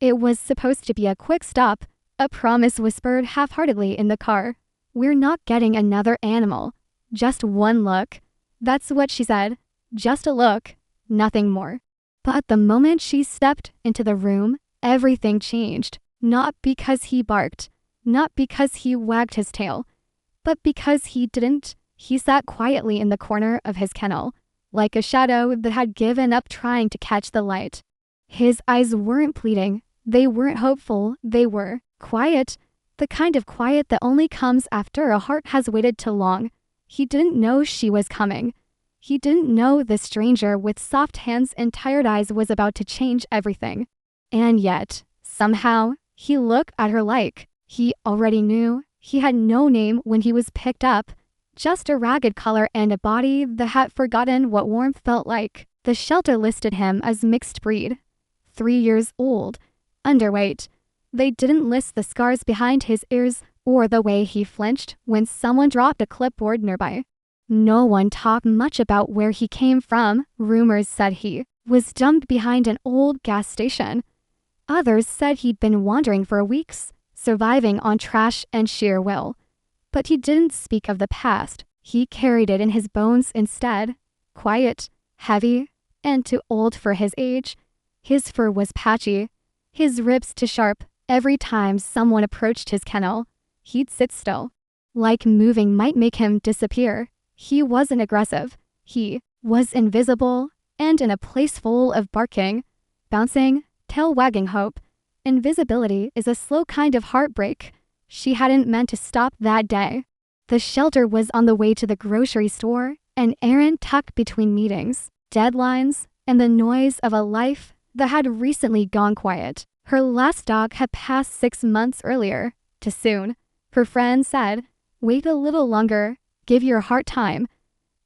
It was supposed to be a quick stop, a promise whispered half-heartedly in the car. "We're not getting another animal. Just one look." That's what she said. Just a look, nothing more. But the moment she stepped into the room, everything changed. Not because he barked, not because he wagged his tail, but because he didn't. He sat quietly in the corner of his kennel, like a shadow that had given up trying to catch the light. His eyes weren't pleading, they weren't hopeful, they were quiet, the kind of quiet that only comes after a heart has waited too long. He didn't know she was coming. He didn't know the stranger with soft hands and tired eyes was about to change everything. And yet, somehow, he looked at her like he already knew. He had no name when he was picked up, just a ragged collar and a body that had forgotten what warmth felt like. The shelter listed him as mixed breed, 3 years old, underweight. They didn't list the scars behind his ears or the way he flinched when someone dropped a clipboard nearby. No one talked much about where he came from. Rumors said he was dumped behind an old gas station. Others said he'd been wandering for weeks, surviving on trash and sheer will. But he didn't speak of the past. He carried it in his bones instead. Quiet, heavy, and too old for his age. His fur was patchy, his ribs too sharp. Every time someone approached his kennel, he'd sit still, like moving might make him disappear. He wasn't aggressive. He was invisible, and in a place full of barking, bouncing, tail-wagging hope. Invisibility is a slow kind of heartbreak. She hadn't meant to stop that day. The shelter was on the way to the grocery store, an errand tucked between meetings, deadlines, and the noise of a life that had recently gone quiet. Her last dog had passed 6 months earlier, too soon. Her friend said, "Wait a little longer. Give your heart time."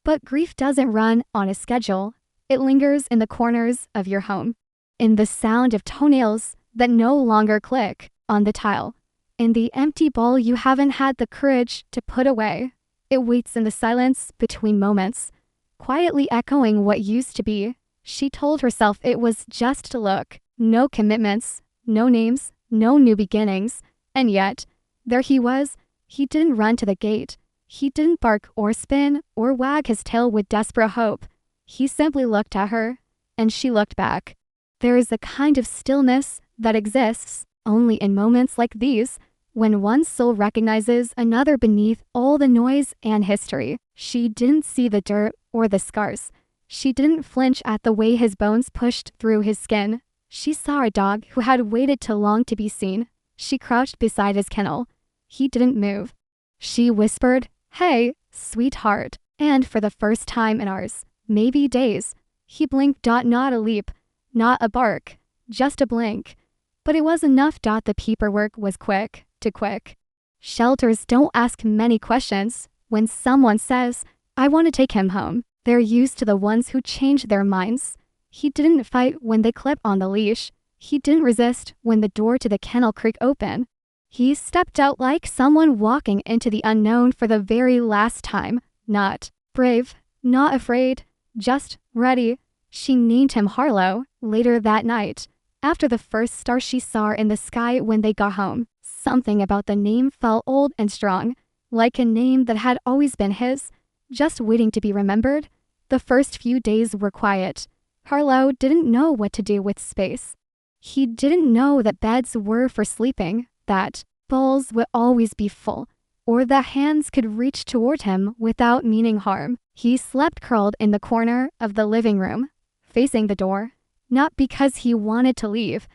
But grief doesn't run on a schedule. It lingers in the corners of your home, in the sound of toenails that no longer click on the tile, in the empty bowl you haven't had the courage to put away. It waits in the silence between moments, quietly echoing what used to be. She told herself it was just a look, no commitments, no names, no new beginnings. And yet, there he was. He didn't run to the gate. He didn't bark or spin or wag his tail with desperate hope. He simply looked at her, and she looked back. There is a kind of stillness that exists only in moments like these, when one soul recognizes another beneath all the noise and history. She didn't see the dirt or the scars. She didn't flinch at the way his bones pushed through his skin. She saw a dog who had waited too long to be seen. She crouched beside his kennel. He didn't move. She whispered, "Hey, sweetheart." And for the first time in hours, maybe days, he blinked. Not a leap, not a bark, just a blink. But it was enough. The paperwork was quick, too quick. Shelters don't ask many questions. When someone says, "I want to take him home," they're used to the ones who change their minds. He didn't fight when they clipped on the leash. He didn't resist when the door to the kennel creaked open. He stepped out like someone walking into the unknown for the very last time. Not brave, not afraid, just ready. She named him Harlow later that night, after the first star she saw in the sky when they got home. Something about the name felt old and strong, like a name that had always been his, just waiting to be remembered. The first few days were quiet. Harlow didn't know what to do with space. He didn't know that beds were for sleeping, that bowls would always be full, or that hands could reach toward him without meaning harm. He slept curled in the corner of the living room, facing the door, not because he wanted to leave,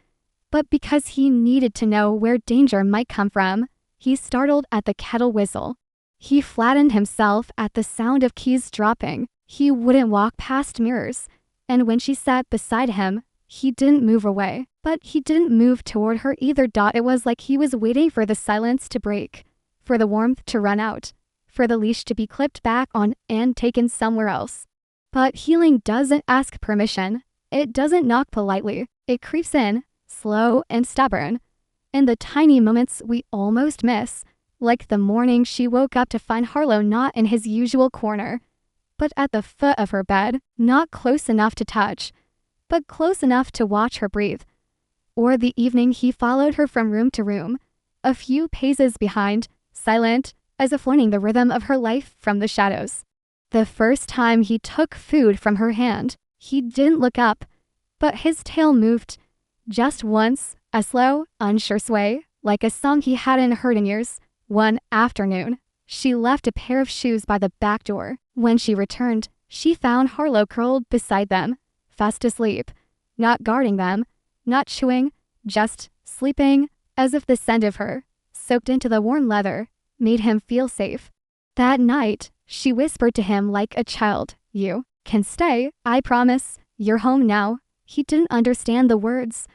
but because he needed to know where danger might come from. He startled at the kettle whistle. He flattened himself at the sound of keys dropping. He wouldn't walk past mirrors, and when she sat beside him, he didn't move away, but he didn't move toward her either. It was like he was waiting for the silence to break, for the warmth to run out, for the leash to be clipped back on and taken somewhere else. But healing doesn't ask permission. It doesn't knock politely. It creeps in, slow and stubborn, in the tiny moments we almost miss, like the morning she woke up to find Harlow not in his usual corner, but at the foot of her bed, not close enough to touch, but close enough to watch her breathe. or the evening he followed her from room to room, a few paces behind, silent, as if learning the rhythm of her life from the shadows. The first time he took food from her hand, he didn't look up, but his tail moved. Just once, a slow, unsure sway, like a song he hadn't heard in years. One afternoon, she left a pair of shoes by the back door. When she returned, she found Harlow curled beside them, fast asleep, not guarding them, not chewing, just sleeping, as if the scent of her, soaked into the warm leather, made him feel safe. That night, she whispered to him like a child, "You can stay, I promise. You're home now." He didn't understand the words,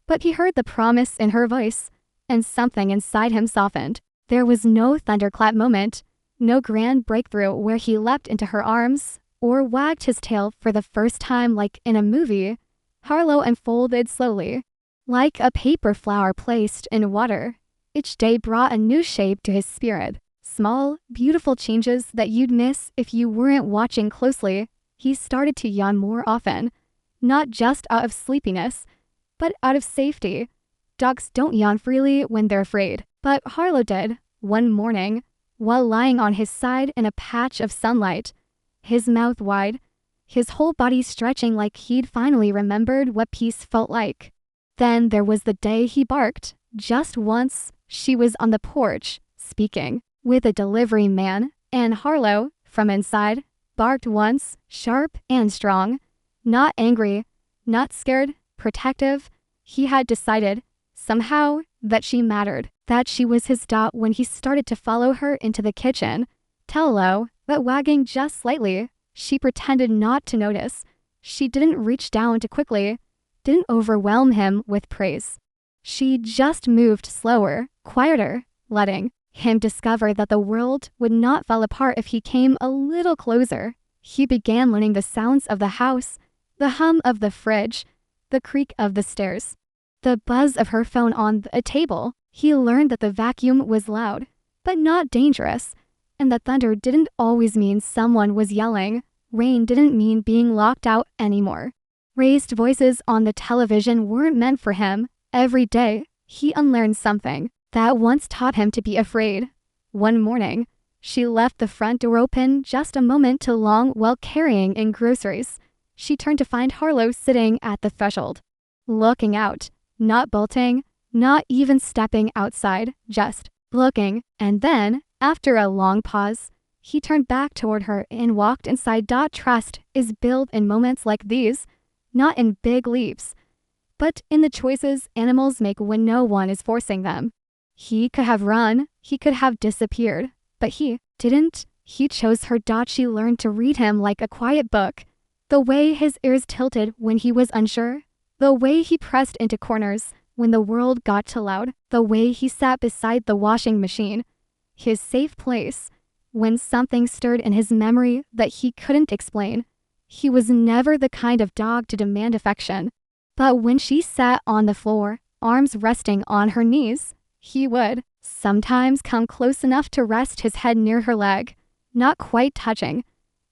but he heard the promise in her voice, and something inside him softened. There was no thunderclap moment, no grand breakthrough where he leapt into her arms or wagged his tail for the first time like in a movie. Harlow unfolded slowly, like a paper flower placed in water. Each day brought a new shape to his spirit. Small, beautiful changes that you'd miss if you weren't watching closely. He started to yawn more often, not just out of sleepiness, but out of safety. Dogs don't yawn freely when they're afraid, but Harlow did, one morning, while lying on his side in a patch of sunlight, his mouth wide, his whole body stretching like he'd finally remembered what peace felt like. Then there was the day he barked, just once. She was on the porch, speaking with a delivery man, and Harlow, from inside, barked once, sharp and strong. Not angry, not scared, protective. He had decided, somehow, that she mattered, that she was his dot. When he started to follow her into the kitchen, tallow, but wagging just slightly, she pretended not to notice. She didn't reach down too quickly, didn't overwhelm him with praise. She just moved slower, quieter, letting him discover that the world would not fall apart if he came a little closer. He began learning the sounds of the house, the hum of the fridge, the creak of the stairs, the buzz of her phone on a table. He learned that the vacuum was loud, but not dangerous, and that thunder didn't always mean someone was yelling. Rain didn't mean being locked out anymore. Raised voices on the television weren't meant for him. Every day, he unlearned something that once taught him to be afraid. One morning, she left the front door open just a moment too long while carrying in groceries. She turned to find Harlow sitting at the threshold, looking out, not bolting, not even stepping outside, just looking. And then, after a long pause, he turned back toward her and walked inside. Trust is built in moments like these, not in big leaps, but in the choices animals make when no one is forcing them. He could have run, he could have disappeared, but he didn't. He chose her. She learned to read him like a quiet book. The way his ears tilted when he was unsure, the way he pressed into corners when the world got too loud, the way he sat beside the washing machine, his safe place, when something stirred in his memory that he couldn't explain. He was never the kind of dog to demand affection, but when she sat on the floor, arms resting on her knees, he would sometimes come close enough to rest his head near her leg, not quite touching,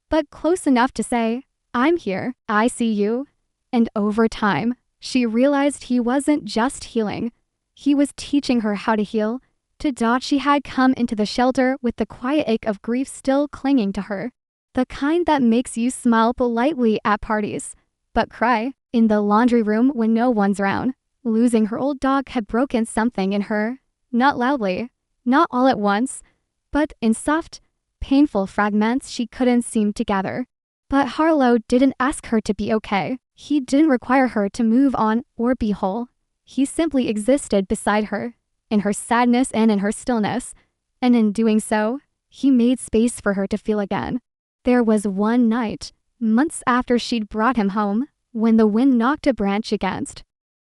but close enough to say, "I'm here, I see you." And over time, she realized he wasn't just healing. He was teaching her how to heal. She had come into the shelter with the quiet ache of grief still clinging to her. The kind that makes you smile politely at parties, but cry in the laundry room when no one's around. Losing her old dog had broken something in her, not loudly, not all at once, but in soft, painful fragments she couldn't seem to gather. But Harlow didn't ask her to be okay. He didn't require her to move on or be whole. He simply existed beside her, in her sadness and in her stillness, and in doing so, he made space for her to feel again. There was one night, months after she'd brought him home, when the wind knocked a branch against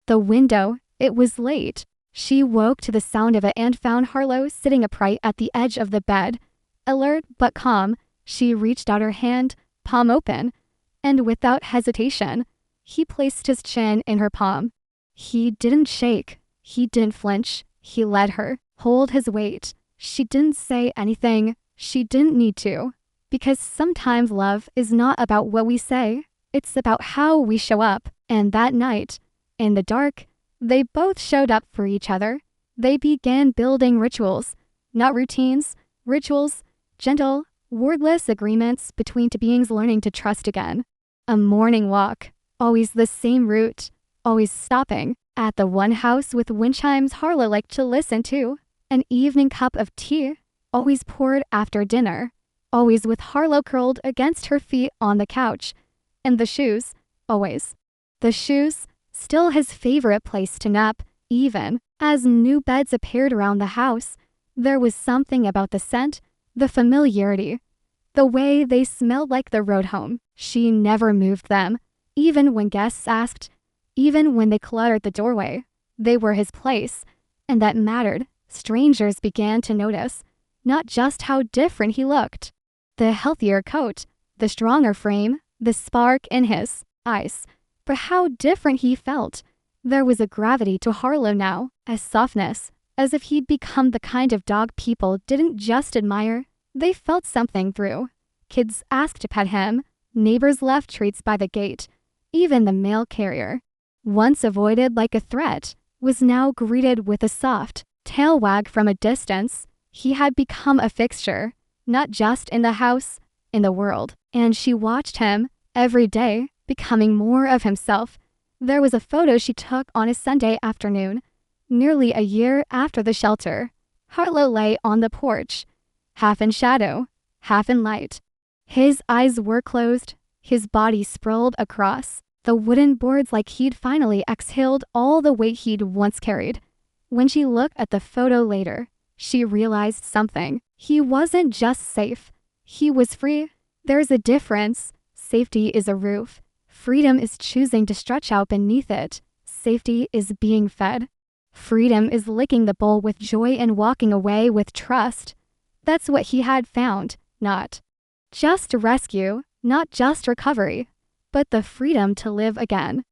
the window. It was late. She woke to the sound of it and found Harlow sitting upright at the edge of the bed. Alert but calm, she reached out her hand, palm open, and without hesitation, he placed his chin in her palm. He didn't shake. He didn't flinch. He let her hold his weight. She didn't say anything. She didn't need to. Because sometimes love is not about what we say. It's about how we show up. And that night, in the dark, They both showed up for each other. They began building rituals, not routines, rituals, gentle, wordless agreements between two beings learning to trust again. A morning walk, always the same route, always stopping at the one house with wind chimes Harlow liked to listen to. An evening cup of tea, always poured after dinner, always with Harlow curled against her feet on the couch. And the shoes, always. The shoes, still his favorite place to nap, even as new beds appeared around the house. There was something about the scent, the familiarity, the way they smelled like the road home. She never moved them, even when guests asked, even when they cluttered the doorway. They were his place, and that mattered. Strangers began to notice, not just how different he looked, the healthier coat, the stronger frame, the spark in his eyes, but how different he felt. There was a gravity to Harlow now, a softness, as if he'd become the kind of dog people didn't just admire, they felt something through. Kids asked to pet him, neighbors left treats by the gate. Even the mail carrier, once avoided like a threat, was now greeted with a soft tail wag from a distance. He had become a fixture, not just in the house, in the world. And she watched him, every day, becoming more of himself. There was a photo she took on a Sunday afternoon, nearly a year after the shelter. Harlow lay on the porch, half in shadow, half in light. His eyes were closed, his body sprawled across the wooden boards like he'd finally exhaled all the weight he'd once carried. When she looked at the photo later, she realized something. He wasn't just safe. He was free. There's a difference. Safety is a roof. Freedom is choosing to stretch out beneath it. Safety is being fed. Freedom is licking the bowl with joy and walking away with trust. That's what he had found, not just rescue, not just recovery, but the freedom to live again.